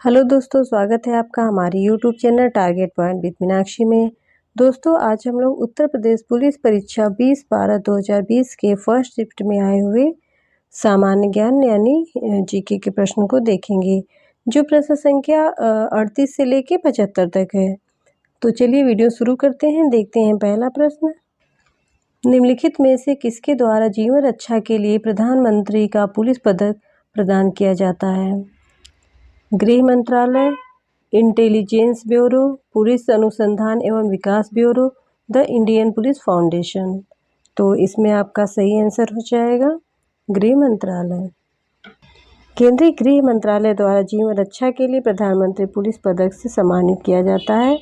Hello दोस्तों, स्वागत है आपका हमारे YouTube channel target point with Meenakshi में। दोस्तों, आज हम लोग उत्तर प्रदेश पुलिस परीक्षा 20/12/2020 के फर्स्ट शिफ्ट में आए हुए सामान्य ज्ञान यानी जीके के प्रश्न को देखेंगे, जो प्रश्न संख्या 38 से लेके 75 तक है। तो चलिए वीडियो शुरू करते हैं। देखते हैं पहला प्रश्न। निम्नलिखित में से किसके द्वारा जीवन रक्षा के लिए प्रधानमंत्री का पुलिस पदक प्रदान किया जाता है? गृह मंत्रालय, इंटेलिजेंस ब्यूरो, पुलिस अनुसंधान एवं विकास bureau, the Indian police foundation. तो इसमें आपका सही आंसर हो जाएगा गृह मंत्रालय। केंद्रीय गृह मंत्रालय द्वारा जीवन रक्षा के लिए प्रधानमंत्री पुलिस पदक से सम्मानित किया जाता है।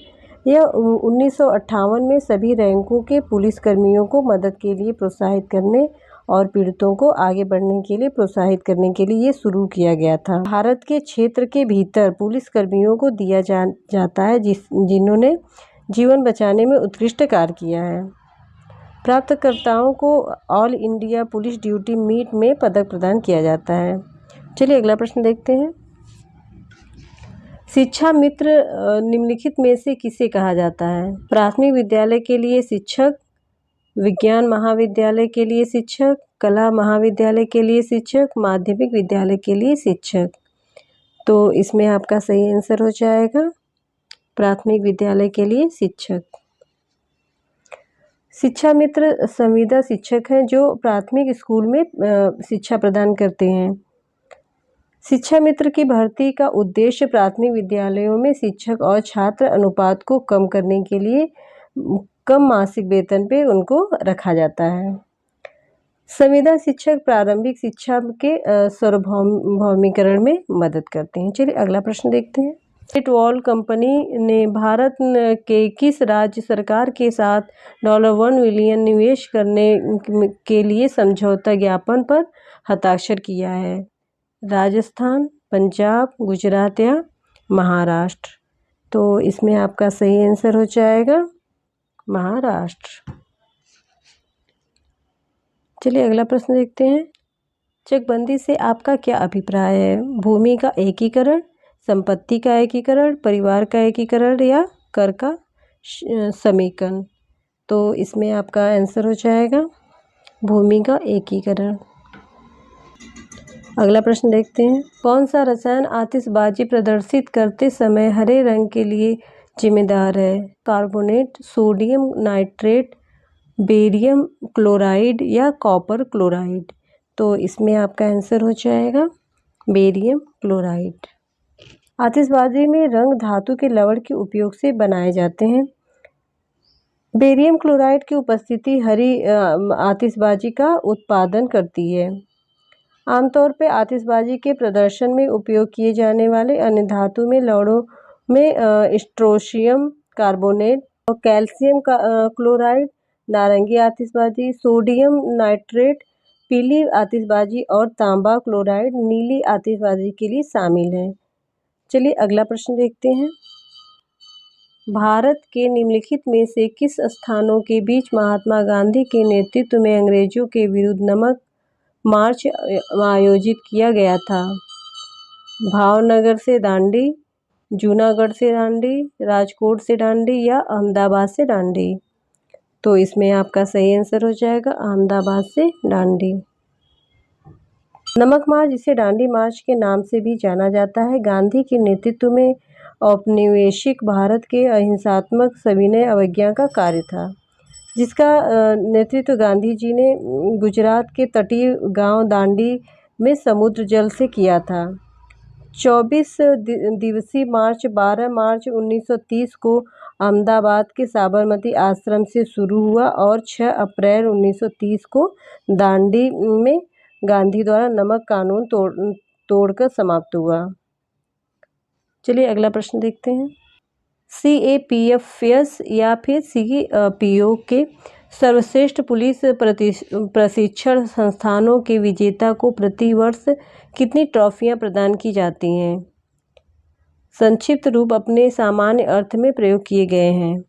यह 1958 में सभी रैंकों के पुलिस कर्मियों को मदद के लिए प्रोत्साहित करने और पीड़ितों को आगे बढ़ने के लिए प्रोत्साहित करने के लिए ये शुरू किया गया था। भारत के क्षेत्र के भीतर पुलिस कर्मियों को दिया जाता है जिन्होंने जीवन बचाने में उत्कृष्ट कार्य किया है। प्राप्तकर्ताओं को all India police duty meet में पदक प्रदान किया जाता है। चलिए अगला प्रश्न देखते हैं। शिक्षा मित्र निम्नलिखित में से किसे कहा जाता है? प्राथमिक विद्यालय के लिए शिक्षक, विज्ञान महाविद्यालय के लिए शिक्षक, कला महाविद्यालय के लिए शिक्षक, माध्यमिक विद्यालय के लिए शिक्षक। तो इसमें आपका सही आंसर हो जाएगा प्राथमिक विद्यालय के लिए शिक्षक। शिक्षा मित्र संविदा शिक्षक हैं जो प्राथमिक स्कूल में शिक्षा प्रदान करते हैं। शिक्षा मित्र की भर्ती का उद्देश्य प्राथमिक विद्यालयों में शिक्षक और छात्र अनुपात को कम करने के लिए कम मासिक वेतन पे उनको रखा जाता है। संविदा शिक्षक प्रारंभिक शिक्षा के सार्वभौमिकरण में मदद करते हैं। चलिए अगला प्रश्न देखते हैं। ग्रेट वॉल कंपनी ने भारत के किस राज्य सरकार के साथ $1 बिलियन निवेश करने के लिए समझौता ज्ञापन पर हस्ताक्षर किया है? राजस्थान, पंजाब, गुजरात या महाराष्ट्र। तो इसमें आपका सही आंसर हो जाएगा महाराष्ट्र। चलिए अगला प्रश्न देखते हैं। चकबंदी से आपका क्या अभिप्राय है? भूमि का एकीकरण, संपत्ति का एकीकरण, परिवार का एकीकरण या कर का समेकन। तो इसमें आपका आंसर हो जाएगा भूमि का एकीकरण। अगला प्रश्न देखते हैं। कौन सा रसायन आतिशबाजी प्रदर्शित करते समय हरे रंग के लिए जिम्मेदार है? Carbonate, sodium nitrate, barium chloride या कॉपर क्लोराइड। तो इसमें आपका आंसर हो जाएगा बेरियम क्लोराइड। आतिशबाजी में रंग धातु के लवण के उपयोग से बनाए जाते हैं। बेरियम क्लोराइड की उपस्थिति हरी आतिशबाजी का उत्पादन करती है। आमतौर पर आतिशबाजी के प्रदर्शन में उपयोग किए जाने वाले अन्य धातु में लवणों में स्ट्रोंशियम कार्बोनेट और कैल्शियम क्लोराइड, नारंगी आतिशबाजी, सोडियम नाइट्रेट पीली आतिशबाजी और तांबा क्लोराइड नीली आतिशबाजी के लिए शामिल है। चलिए अगला प्रश्न देखते हैं। भारत के निम्नलिखित में से किस स्थानों के बीच महात्मा गांधी के नेतृत्व में अंग्रेजों के विरुद्ध नमक मार्च आयोजित किया गया था? भावनगर से दांडी, जूनागढ़ से दांडी, राजकोट से दांडी या अहमदाबाद से दांडी। तो इसमें आपका सही आंसर हो जाएगा अहमदाबाद से दांडी। नमक मार्च, जिसे दांडी मार्च के नाम से भी जाना जाता है, गांधी के नेतृत्व में औपनिवेशिक भारत के अहिंसात्मक सविनय अवज्ञा का कार्य था, जिसका नेतृत्व गांधी जी ने गुजरात के तटीय गांव दांडी में समुद्र जल से किया था। 24 दिवसीय मार्च 12 मार्च 1930 को अहमदाबाद के साबरमती आश्रम से शुरू हुआ और 6 अप्रैल 1930 को दांडी में गांधी द्वारा नमक कानून तोड़कर समाप्त हुआ। चलिए अगला प्रश्न देखते हैं। CAPFS या फिर CPO के सर्वश्रेष्ठ पुलिस प्रशिक्षण संस्थानों के विजेता को प्रतिवर्ष कितनी ट्रॉफियां प्रदान की जाती हैं? संक्षिप्त रूप अपने सामान्य अर्थ में प्रयोग किए गए हैं।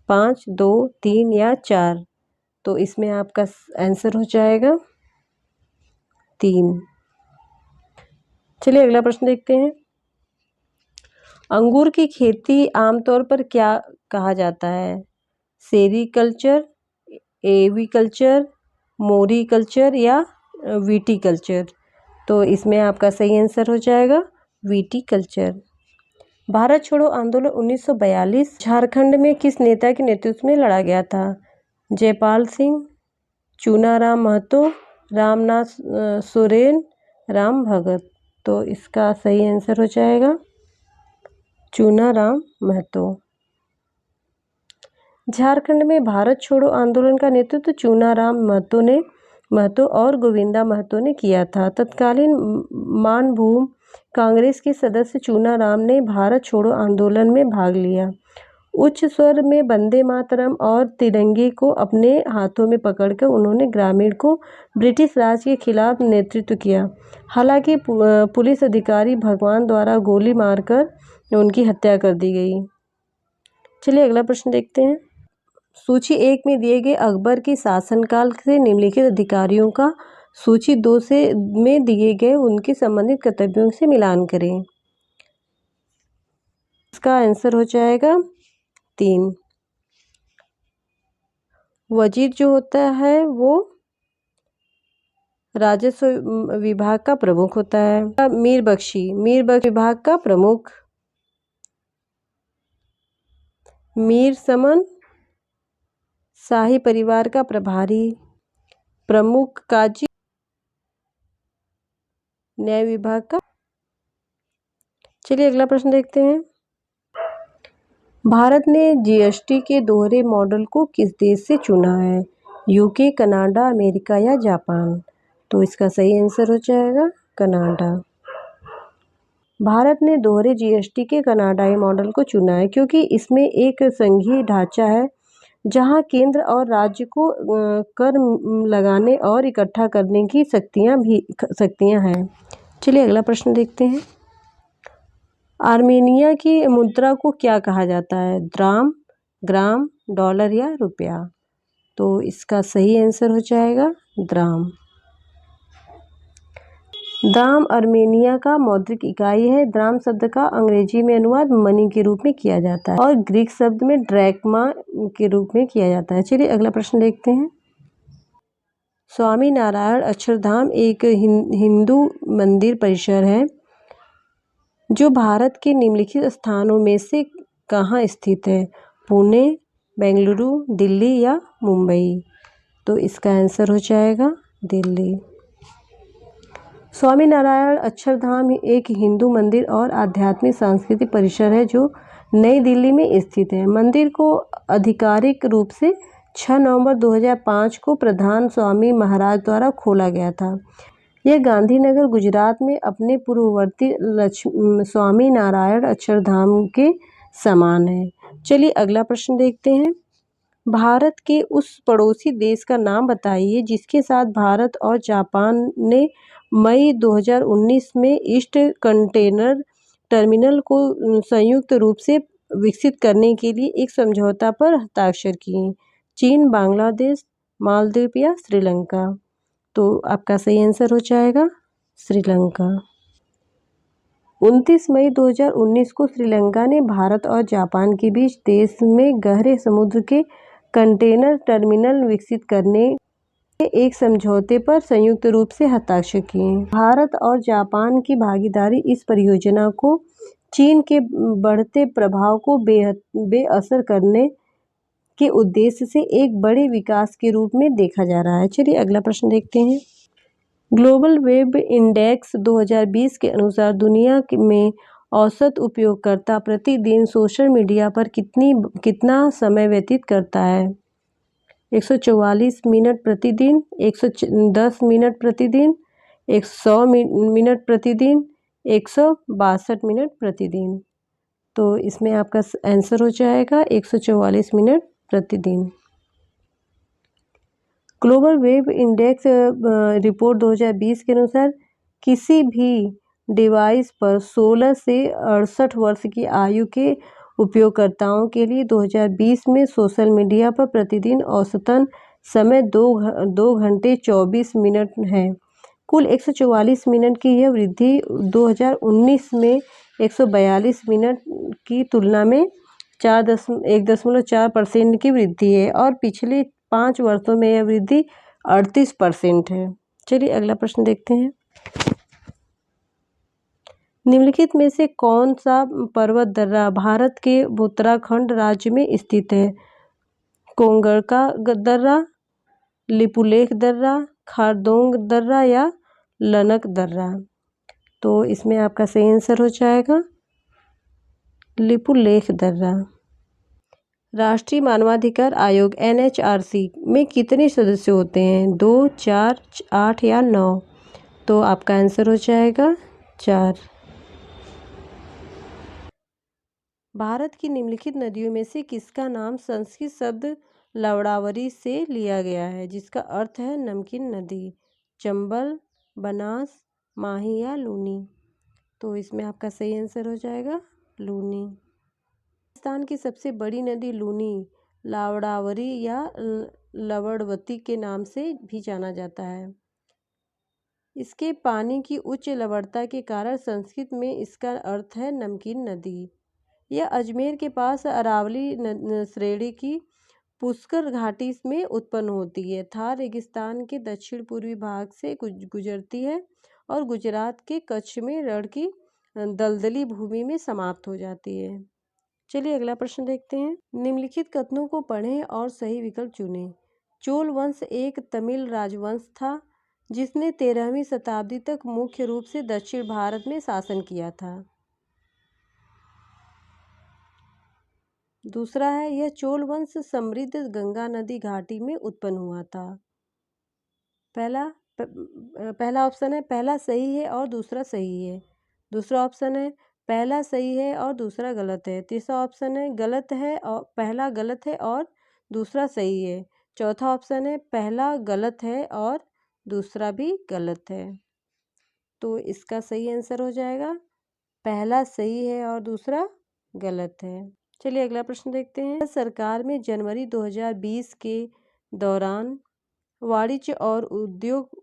5, 2, 3 या 4। तो इसमें आपका आंसर हो जाएगा 3। चलिए अगला प्रश्न देखते हैं। अंगूर की खेती आमतौर पर क्या कहा जाता है? सेरीकल्चर, एवीकल्चर, मोरीकल्चर या विटीकल्चर? तो इसमें आपका सही आंसर हो जाएगा विटीकल्चर। भारत छोड़ो आंदोलन 1942 झारखंड में किस नेता के नेतृत्व में लड़ा गया था? जयपाल सिंह, चूनाराम महतो, रामनाथ सोरेन, राम भगत? तो इसका सही आंसर हो जाएगा चूनाराम महतो। झारखंड में भारत छोड़ो आंदोलन का नेतृत्व चूनाराम महतो और गोविंदा महतो ने किया था। तत्कालीन मानभूम कांग्रेस के सदस्य चूनाराम ने भारत छोड़ो आंदोलन में भाग लिया। उच्च स्वर में वंदे मातरम और तिरंगे को अपने हाथों में पकड़कर उन्होंने ग्रामीण को ब्रिटिश राज के खिलाफ नेतृत्व किया। हालांकि पुलिस अधिकारी भगवान द्वारा गोली मारकर उनकी हत्या कर दी गई। चलिए अगला प्रश्न देखते हैं। सूची 1 में दिए गए अकबर के शासनकाल से निम्नलिखित अधिकारियों का सूची 2 में दिए गए उनके संबंधित कर्तव्यों से मिलान करें। इसका आंसर हो जाएगा 3। वजीर जो होता है वो राजस्व विभाग का प्रमुख होता है। मीर बख्शी विभाग का प्रमुख। मीर समन शाही परिवार का प्रभारी। प्रमुख काजी न्याय विभाग का। चलिए अगला प्रश्न देखते हैं। भारत ने जीएसटी के दोहरे मॉडल को किस देश से चुना है? यूके, कनाडा, अमेरिका या जापान? तो इसका सही आंसर हो जाएगा कनाडा। भारत ने दोहरे जीएसटी के कनाडाई मॉडल को चुना है क्योंकि इसमें एक संघीय ढांचा है जहां केंद्र और राज्य को कर लगाने और इकट्ठा करने की शक्तियां हैं। चलिए अगला प्रश्न देखते हैं। आर्मेनिया की मुद्रा को क्या कहा जाता है? द्राम, ग्राम, डॉलर या रुपया? तो इसका सही आंसर हो जाएगा द्राम। द्राम आर्मेनिया का मौद्रिक इकाई है। द्राम शब्द का अंग्रेजी में अनुवाद मनी के रूप में किया जाता है और ग्रीक शब्द में ड्रैक्मा के रूप में किया जाता है। चलिए अगला प्रश्न देखते हैं। स्वामी नारायण अक्षरधाम एक हिंदू मंदिर परिसर है जो भारत के निम्नलिखित स्थानों में से कहाँ स्थित है? पुणे, बेंगलुरु, दिल्ली या मुंबई? तो इसका आंसर हो जाएगा दिल्ली। स्वामी नारायण अक्षरधाम एक हिंदू मंदिर और आध्यात्मिक सांस्कृतिक परिसर है जो नई दिल्ली में स्थित है। मंदिर को आधिकारिक रूप से 6 नवंबर 2005 को प्रधान स्वामी महाराज द्वारा खोला गया था। यह गांधीनगर गुजरात में अपने पूर्ववर्ती स्वामी नारायण अक्षरधाम के समान है। चलिए अगला प्रश्न देखते हैं। भारत के उस पड़ोसी देश का नाम बताइए जिसके साथ भारत और जापान ने मई 2019 में ईस्ट कंटेनर टर्मिनल को संयुक्त रूप से विकसित करने के लिए एक समझौता पर हस्ताक्षर किए। चीन, बांग्लादेश, मालदीव या श्रीलंका? तो आपका सही आंसर हो जाएगा श्रीलंका। 29 मई 2019 को श्रीलंका ने भारत और जापान के बीच देश में गहरे समुद्र के कंटेनर टर्मिनल विकसित करने के एक समझौते पर संयुक्त रूप से हस्ताक्षर किए। भारत और जापान की भागीदारी इस परियोजना को चीन के बढ़ते प्रभाव को बेअसर करने के उद्देश्य से एक बड़े विकास के रूप में देखा जा रहा है। चलिए अगला प्रश्न देखते हैं। ग्लोबल वेब इंडेक्स 2020 के अनुसार दुनिया में औसत उपयोगकर्ता प्रतिदिन सोशल मीडिया पर कितना समय व्यतीत करता है? 144 मिनट प्रतिदिन, 110 मिनट प्रतिदिन, 100 मिनट प्रतिदिन, 162 मिनट प्रतिदिन? तो इसमें आपका आंसर हो जाएगा 144 मिनट प्रतिदिन। ग्लोबल वेब इंडेक्स रिपोर्ट 2020 के अनुसार किसी भी डिवाइस पर 16 से 68 वर्ष की आयु के उपयोगकर्ताओं के लिए 2020 में सोशल मीडिया पर प्रतिदिन औसतन समय 2 घंटे 24 मिनट है। कुल 144 मिनट की यह वृद्धि 2019 में 142 मिनट की तुलना में 1.4% की वृद्धि है और पिछले 5 वर्षों में यह वृद्धि 38% है। चलिए अगला प्रश्न देखते हैं। निम्नलिखित में से कौन सा पर्वत दर्रा भारत के उत्तराखंड राज्य में स्थित है? कोंगड़का दर्रा, लिपुलेख दर्रा, खारदोंग दर्रा या लनक दर्रा? तो इसमें आपका सही आंसर हो जाएगा लिपुलेख दर्रा। राष्ट्रीय मानवाधिकार आयोग NHRC में कितने सदस्य होते हैं? 2, 4, 8 या 9? तो आपका आंसर हो जाएगा 4। भारत की निम्नलिखित नदियों में से किसका नाम संस्कृत शब्द लवड़ावरी से लिया गया है, जिसका अर्थ है नमकीन नदी? चंबल, बनास, माही या लूनी? तो इसमें आपका सही आंसर हो जाएगा लूनी। राजस्थान की सबसे बड़ी नदी लूनी लावड़ावरी या लवड़वती के नाम से भी जाना जाता है। इसके पानी की उच्च लवणता के कारण संस्कृत में इसका अर्थ है नमकीन नदी। यह अजमेर के पास अरावली श्रेणी की पुष्कर घाटी में उत्पन्न होती है। थार रेगिस्तान के दक्षिण पूर्वी भाग से गुजरती है और गुजरात के कच्छ में रण की दलदली भूमि में समाप्त हो जाती है। चलिए अगला प्रश्न देखते हैं। निम्नलिखित कथनों को पढ़ें और सही विकल्प चुनें। चोल वंश एक तमिल राजवंश था जिसने 13वीं शताब्दी तक मुख्य रूप से दक्षिण भारत में शासन किया था। दूसरा है यह चोल वंश समृद्ध गंगा नदी घाटी में उत्पन्न हुआ था। पहला ऑप्शन है पहला सही है और दूसरा सही है। दूसरा ऑप्शन है पहला सही है और दूसरा गलत है। तीसरा ऑप्शन है गलत है और पहला गलत है और दूसरा सही है। चौथा ऑप्शन है पहला गलत है और दूसरा भी गलत है। तो इसका सही आंसर हो जाएगा पहला सही है और दूसरा गलत है। चलिए अगला प्रश्न देखते हैं। सरकार में जनवरी 2020 के दौरान वाणिज्य और उद्योग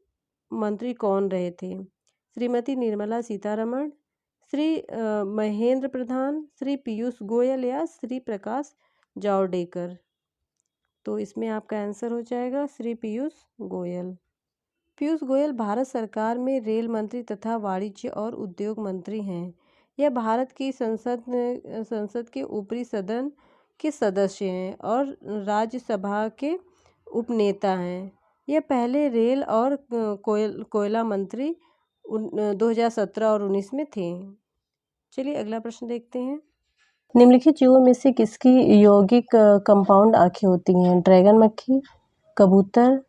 मंत्री कौन रहे थे? श्रीमती निर्मला सीतारमण, श्री महेंद्र प्रधान, श्री पीयूष गोयल या श्री प्रकाश जावड़ेकर? तो इसमें आपका आंसर हो जाएगा श्री पीयूष गोयल। पीयूष गोयल भारत सरकार में रेल मंत्री तथा वाणिज्य और उद्योग मंत्री हैं। यह भारत की संसद के ऊपरी सदन के सदस्य हैं और राज्यसभा के उपनेता हैं। यह पहले रेल और कोयला मंत्री 2017 और 19 में थे। चलिए अगला प्रश्न देखते हैं। निम्नलिखित जीवों में से किसकी यौगिक कंपाउंड आँखें होती हैं? ड्रैगन मक्खी, कबूतर,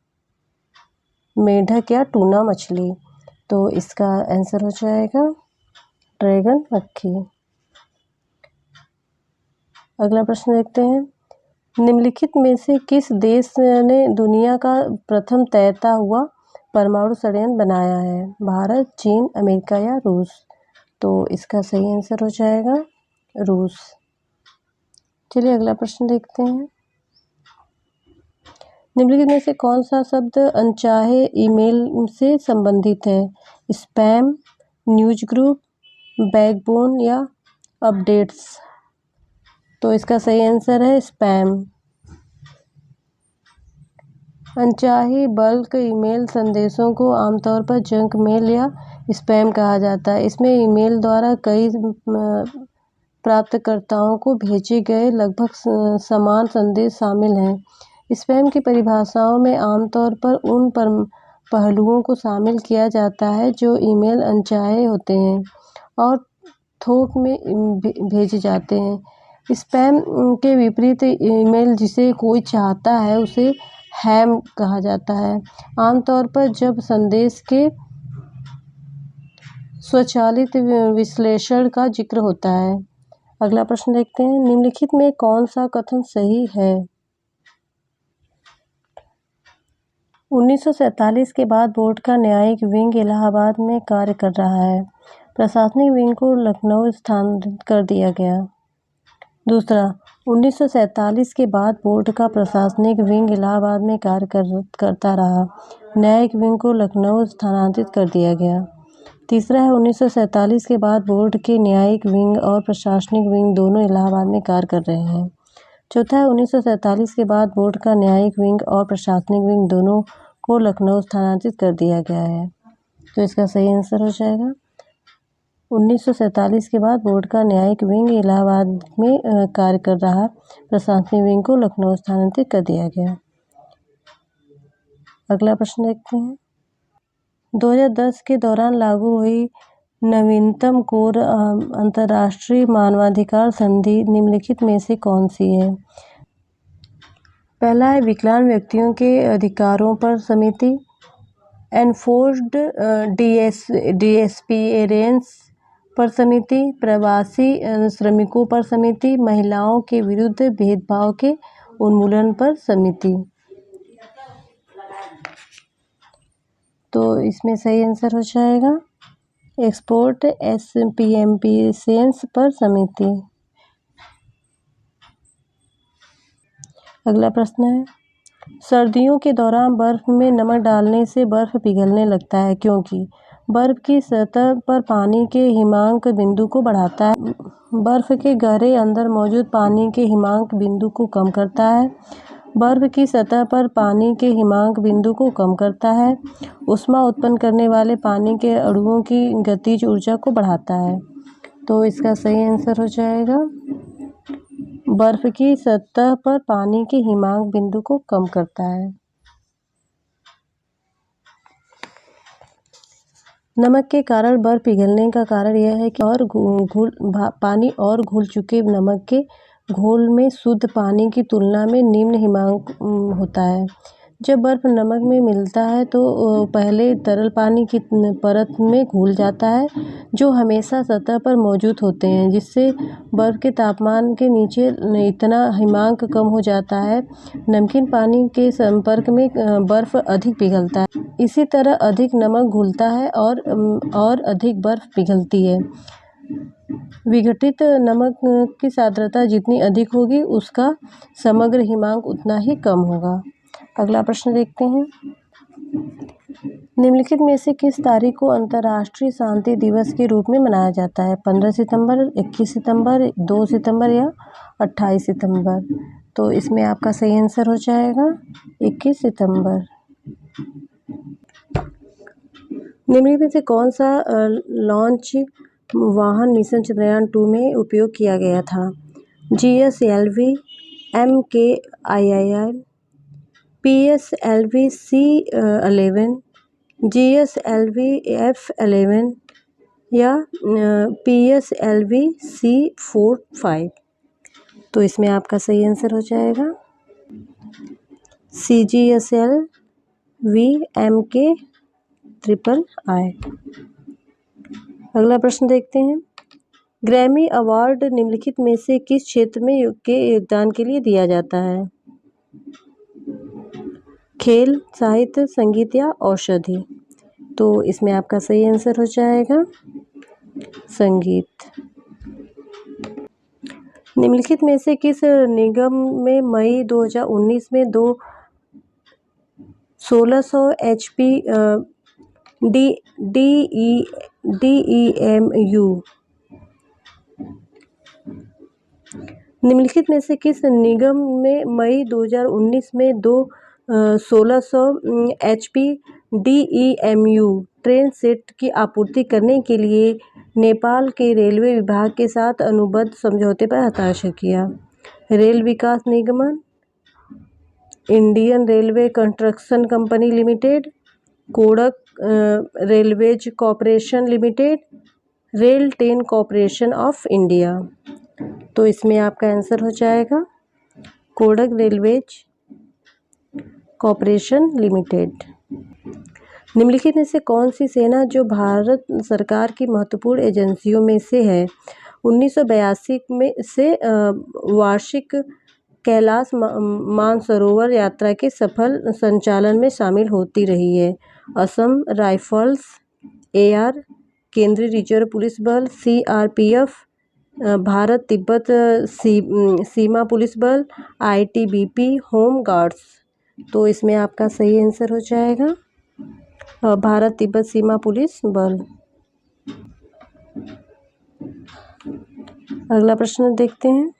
मेढक या टूना मछली? तो इसका आंसर हो जाएगा ड्रैगन मक्खी। अगला प्रश्न देखते हैं। निम्नलिखित में से किस देश ने दुनिया का प्रथम तैरता हुआ परमाणु संयंत्र बनाया है? भारत, चीन, अमेरिका या रूस? तो इसका सही आंसर हो जाएगा रूस। चलिए अगला प्रश्न देखते हैं। निम्नलिखित में से कौन सा शब्द अनचाहे ईमेल से संबंधित है? स्पैम, न्यूज ग्रुप, बैकबोन या अपडेट्स? तो इसका सही आंसर है स्पैम। अनचाहे बल्क ईमेल संदेशों को आमतौर पर जंक मेल या स्पैम कहा जाता है। इसमें ईमेल द्वारा कई प्राप्तकर्ताओं को भेजे गए लगभग समान संदेश शामिल हैं। स्पैम की परिभाषाओं में आमतौर पर उन पहलुओं को शामिल किया जाता है जो ईमेल अनचाहे होते हैं और थोक में भेजे जाते हैं। स्पैम के विपरीत ईमेल जिसे कोई चाहता है उसे हैम कहा जाता है। आमतौर पर जब संदेश के स्वचालित विश्लेषण का जिक्र होता है। अगला प्रश्न देखते हैं। निम्नलिखित में कौन सा कथन सही है? 1947 के बाद बोर्ड का न्यायिक विंग इलाहाबाद में कार्य कर रहा है। प्रशासनिक विंग को लखनऊ स्थानांतरित कर दिया गया। दूसरा, 1947 के बाद बोर्ड का प्रशासनिक विंग इलाहाबाद में कार्य करता रहा। न्यायिक विंग को लखनऊ स्थानांतरित कर दिया गया। तीसरा है 1947 के बाद बोर्ड के न्यायिक विंग और प्रशासनिक विंग दोनों इलाहाबाद में कार्य कर रहे हैं। चौथा है 1947 के बाद बोर्ड का न्यायिक विंग और प्रशासनिक विंग दोनों को लखनऊ स्थानांतरित कर दिया गया है। तो इसका सही आंसर हो जाएगा 1947 के बाद बोर्ड का न्यायिक विंग इलाहाबाद में कार्य कर रहा, प्रशासनिक विंग को लखनऊ स्थानांतरित कर दिया गया। अगला प्रश्न देखते हैं। 2010 के दौरान लागू हुई नवीनतम कोर अंतर्राष्ट्रीय मानवाधिकार संधि निम्नलिखित में से कौन सी है? पहला है विकलांग व्यक्तियों के अधिकारों पर समिति, एनफोर्स्ड डिसएपियरेंस पर समिति, प्रवासी श्रमिकों पर समिति, महिलाओं के विरुद्ध भेदभाव के उन्मूलन पर समिति। तो इसमें सही आंसर हो जाएगा एक्सपोर्ट एसपीएमपीसेंस पर समिति। अगला प्रश्न है सर्दियों के दौरान बर्फ में नमक डालने से बर्फ पिघलने लगता है क्योंकि बर्फ की सतह पर पानी के हिमांक बिंदु को बढ़ाता है, बर्फ के गहरे अंदर मौजूद पानी के हिमांक बिंदु को कम करता है, बर्फ की सतह पर पानी के हिमांक बिंदु को कम करता है, ऊष्मा उत्पन्न करने वाले पानी के अणुओं की गतिज ऊर्जा को बढ़ाता है। तो इसका सही आंसर हो जाएगा बर्फ की सतह पर पानी के हिमांक बिंदु को कम करता है। नमक के कारण बर्फ पिघलने का कारण यह है कि पानी और घुल चुके नमक के घोल में शुद्ध पानी की तुलना में निम्न हिमांक होता है। जब बर्फ नमक में मिलता है तो पहले तरल पानी की परत में घुल जाता है जो हमेशा सतह पर मौजूद होते हैं, जिससे बर्फ के तापमान के नीचे इतना हिमांक कम हो जाता है। नमकीन पानी के संपर्क में बर्फ अधिक पिघलता है। इसी तरह अधिक नमक घुलता है और अधिक बर्फ पिघलती है। विघटित नमक की सांद्रता जितनी अधिक होगी उसका समग्र हिमांक उतना ही कम होगा। अगला प्रश्न देखते हैं। निम्नलिखित में से किस तारीख को अंतर्राष्ट्रीय शांति दिवस के रूप में मनाया जाता है? 15 सितंबर, 21 सितंबर, 2 सितंबर या 28 सितंबर? तो इसमें आपका सही आंसर हो जाएगा 21 सितंबर। निम्नलिखित में से कौन सा लॉन्च वाहन मिशन चंद्रयान 2 में उपयोग किया गया था? GSLV, MKII, PSLV C-11, GSLV F-11 या PSLV C-45? तो इसमें आपका सही आंसर हो जाएगा CGSLV MKII। अगला प्रश्न देखते हैं। ग्रैमी अवार्ड निम्नलिखित में से किस क्षेत्र में के योगदान के लिए दिया जाता है? खेल, साहित्य, संगीत या औषधि? तो इसमें आपका सही आंसर हो जाएगा संगीत। निम्नलिखित में से किस निगम में मई 2019 में दो 1600 HP DEMU निम्नलिखित में से किस निगम में मई 2019 में दो 1600 HP DEMU ट्रेन सेट की आपूर्ति करने के लिए नेपाल के रेलवे विभाग के साथ अनुबंध समझौते पर हस्ताक्षर किया? Rail Vikas Nigam, Indian railway construction company limited, कोडक railways corporation limited, RailTel corporation of India? तो इसमें आपका आंसर हो जाएगा कोडक रेलवेज कॉरपोरेशन लिमिटेड। निम्नलिखित में से कौन सी सेना जो भारत सरकार की महत्वपूर्ण एजेंसियों में से है 1982 में से वार्षिक कैलाश मानसरोवर यात्रा के सफल संचालन में शामिल होती रही है? असम राइफल्स, AR, केंद्रीय रिजर्व पुलिस बल, CRPF, भारत तिब्बत सीमा पुलिस बल, ITBP, होम गार्ड्स। तो इसमें आपका सही आंसर हो जाएगा भारत तिब्बत सीमा पुलिस बल। अगला प्रश्न देखते हैं।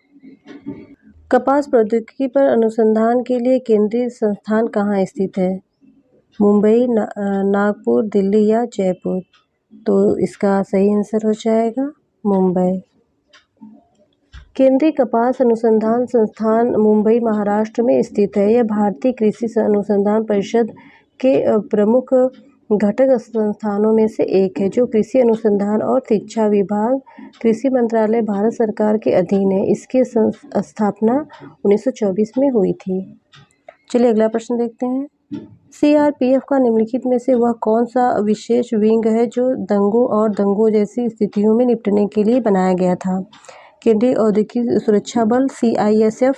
कपास प्रौद्योगिकी पर अनुसंधान के लिए केंद्रीय संस्थान कहाँ स्थित है? मुंबई, नागपुर, दिल्ली या जयपुर? तो इसका सही आंसर हो जाएगा मुंबई। केंद्रीय कपास अनुसंधान संस्थान मुंबई, महाराष्ट्र में स्थित है। यह भारतीय कृषि अनुसंधान परिषद के प्रमुख घटक संस्थानों में से एक है, जो कृषि अनुसंधान और शिक्षा विभाग, कृषि मंत्रालय, भारत सरकार के अधीन है। इसकी स्थापना 1924 में हुई थी। चलिए अगला प्रश्न देखते हैं। CRPF का निम्नलिखित में से वह कौन सा विशेष विंग है जो दंगों और दंगों जैसी स्थितियों में निपटने के लिए बनाया गया था? केंद्रीय औद्योगिक सुरक्षा बल, CISF,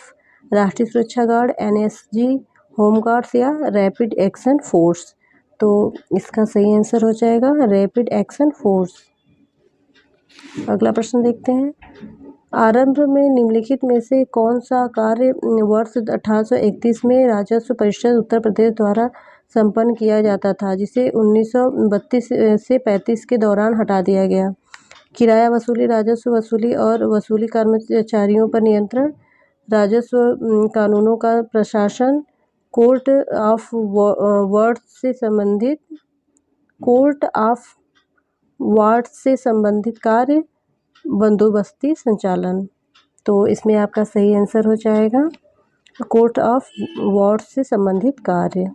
राष्ट्रीय सुरक्षा गार्ड, NSG, होम गार्ड्स या रैपिड एक्शन फोर्स? तो इसका सही आंसर हो जाएगा रैपिड एक्शन फोर्स। अगला प्रश्न देखते हैं। आरंभ में निम्नलिखित में से कौन सा कार्य वर्ष 1831 में राजस्व परिषद उत्तर प्रदेश द्वारा संपन्न किया जाता था, जिसे 1932 से 35 के दौरान हटा दिया गया? किराया वसूली, राजस्व वसूली और वसूली कर्मचारियों पर नियंत्रण, राजस्व कानूनों का प्रशासन, कोर्ट ऑफ वार्ड्स से संबंधित कार्य, बंदोबस्ती संचालन? तो इसमें आपका सही आंसर हो जाएगा कोर्ट ऑफ वार्ड्स से संबंधित कार्य।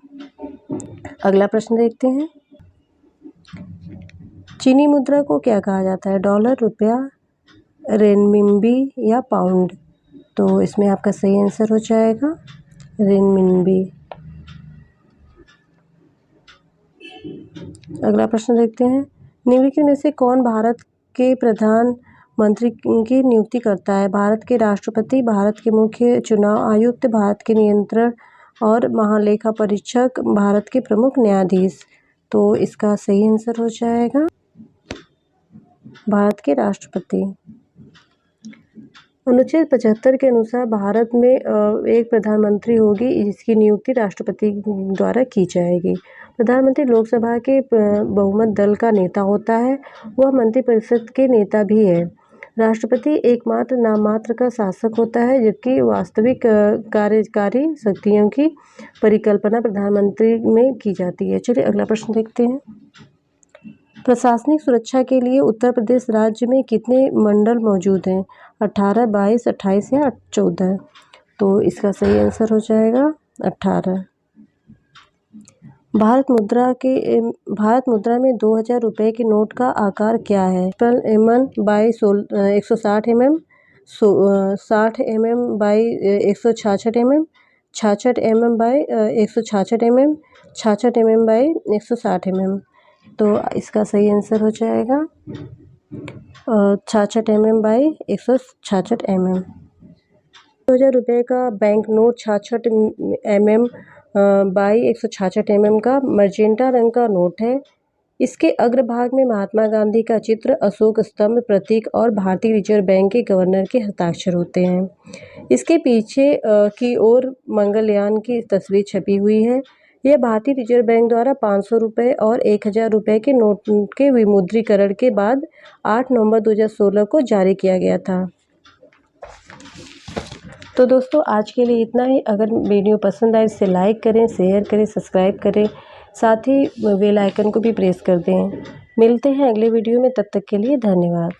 अगला प्रश्न देखते हैं। चीनी मुद्रा को क्या कहा जाता है? डॉलर, रुपया, रेनमिनबी या पाउंड? तो इसमें आपका सही आंसर हो जाएगा रेनमिनबी। अगला प्रश्न देखते हैं। निम्नलिखित में से कौन भारत के प्रधानमंत्री की नियुक्ति करता है? भारत के राष्ट्रपति, भारत के मुख्य चुनाव आयुक्त, भारत के नियंत्रण और महालेखा परीक्षक, भारत के प्रमुख न्यायाधीश? तो इसका सही आंसर हो जाएगा भारत के राष्ट्रपति। अनुच्छेद 75 के अनुसार भारत में एक प्रधानमंत्री होगी, जिसकी नियुक्ति राष्ट्रपति द्वारा की जाएगी। प्रधानमंत्री लोकसभा के बहुमत दल का नेता होता है। वह मंत्रिपरिषद के नेता भी है। राष्ट्रपति एकमात्र नाममात्र का शासक होता है, जबकि वास्तविक कार्यकारी शक्तियों की परिकल्पना प्रधानमंत्री में की जाती है। चलिए अगला प्रश्न देखते हैं। प्रशासनिक सुरक्षा के लिए उत्तर प्रदेश राज्य में कितने मंडल मौजूद हैं? 18, 22, 28 या 14? तो इसका सही आंसर हो जाएगा 18। भारत मुद्रा में 2000 रुपये के नोट का आकार क्या है? 55 by 160 mm, 60 mm by 166 mm, 66 mm by 166 mm, 66 mm by 160 mm? तो इसका सही आंसर हो जाएगा 66 mm बाई 166 mm। 2000 रुपये का bank note 66 mm by 166 mm का मर्जेंटा रंग का नोट है। इसके अग्रभाग में महात्मा गांधी का चित्र, अशोक स्तंभ, प्रतीक और भारतीय रिजर्व बैंक के गवर्नर के हस्ताक्षर होते हैं। इसके पीछे की ओर मंगलयान की तस्वीर छपी हुई है। यह भारतीय रिजर्व बैंक द्वारा 500 रुपये और 1000 रुपये के नोट के विमुद्रीकरण के बाद 8 नवंबर 2016 को जारी किया गया था। तो दोस्तों आज के लिए इतना ही। अगर वीडियो पसंद आए इसे लाइक करें, शेयर करें, सब्सक्राइब करें, साथ ही बेल आइकन को भी प्रेस कर दें। मिलते हैं अगले वीडियो में, तब तक के लिए धन्यवाद।